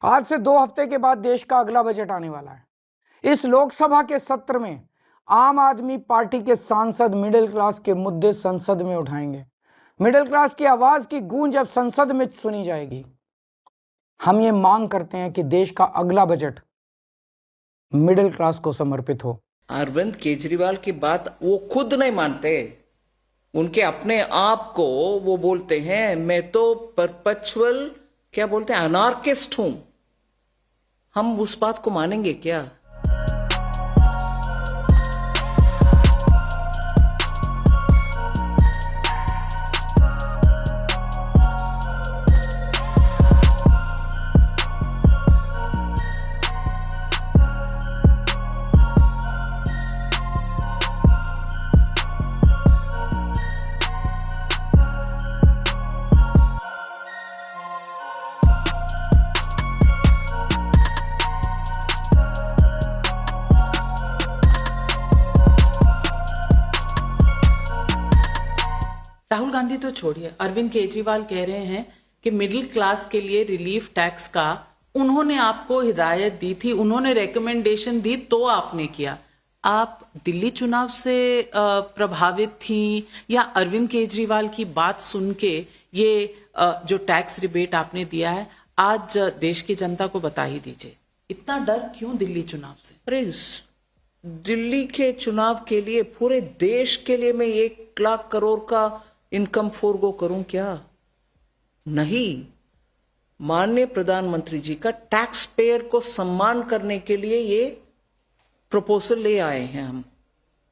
आज से 2 हफ्ते के बाद देश का अगला बजट आने वाला है। इस लोकसभा के सत्र में आम आदमी पार्टी के सांसद मिडिल क्लास के मुद्दे संसद में उठाएंगे। मिडिल क्लास की आवाज की गूंज अब संसद में सुनी जाएगी। हम ये मांग करते हैं कि देश का अगला बजट मिडिल क्लास को समर्पित हो। अरविंद केजरीवाल की बात वो खुद नहीं मानते। उनके अपने आप को वो बोलते हैं मैं तो परपेचुअल क्या बोलते हैं अनार्किस्ट हूं। हम उस बात को मानेंगे क्या? राहुल गांधी तो छोड़िए, अरविंद केजरीवाल कह रहे हैं कि मिडिल क्लास के लिए रिलीफ टैक्स का उन्होंने आपको हिदायत दी थी, उन्होंने रेकमेंडेशन दी तो आपने किया। आप दिल्ली चुनाव से प्रभावित थी या अरविंद केजरीवाल की बात सुन के ये जो टैक्स रिबेट आपने दिया है आज देश की जनता को बता ही दीजिए। इतना डर क्यों दिल्ली चुनाव से? अरे दिल्ली के चुनाव के लिए पूरे देश के लिए मैं 1 लाख करोड़ का इनकम फोरगो करूं क्या? नहीं। माननीय प्रधानमंत्री जी का टैक्स पेयर को सम्मान करने के लिए ये प्रपोजल ले आए हैं हम।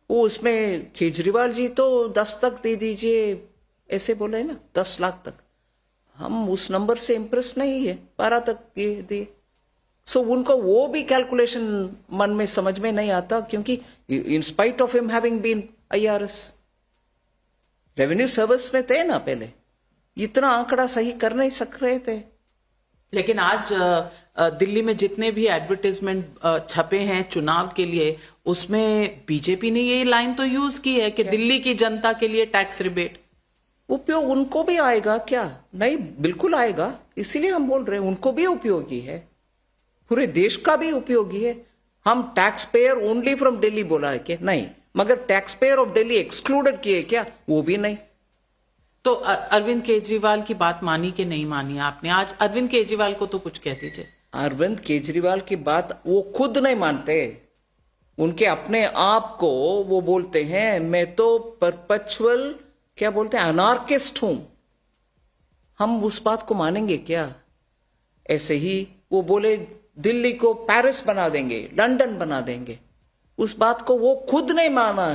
वो उसमें केजरीवाल जी तो 10 तक दे दीजिए ऐसे बोले ना, 10 लाख तक। हम उस नंबर से इंप्रेस नहीं है, 12 तक ये दिए। सो उनको वो भी कैलकुलेशन मन में समझ में नहीं आता, क्योंकि in spite of him having been IRS revenue service में थे ना पहले, इतना आंकड़ा सही कर नहीं सक रहे थे। लेकिन आज दिल्ली में जितने भी एडवर्टाइजमेंट छपे हैं चुनाव के लिए, उसमें बीजेपी ने ये लाइन तो यूज की है कि दिल्ली की जनता के लिए टैक्स रिबेट। उपयोग उनको भी आएगा क्या? नहीं, बिल्कुल आएगा। इसीलिए हम बोल रहे हैं उनको भी उपयोगी है, पूरे देश का भी उपयोगी है। हम tax payer only from Delhi बोला है क्या? नहीं। मगर tax payer of Delhi excluded किए क्या? वो भी नहीं। तो अरविंद केजरीवाल की बात मानी कि नहीं मानी आपने? आज अरविंद केजरीवाल को तो कुछ कह दीजिए। अरविंद केजरीवाल की बात वो खुद नहीं मानते। उनके अपने आप को वो बोलते हैं मैं तो परपेचुअल क्या बोलते हैं अनार्किस्ट हूं। हम उस बात को मानेंगे क्या? ऐसे ही वो बोले दिल्ली को पेरिस बना देंगे, लंदन बना देंगे। उस बात को वो खुद नहीं माना,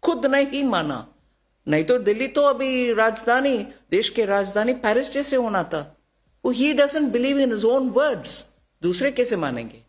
खुद नहीं माना। नहीं तो दिल्ली तो अभी राजधानी, देश के राजधानी पेरिस जैसे होना था। वो he doesn't believe in his own words. दूसरे कैसे मानेंगे?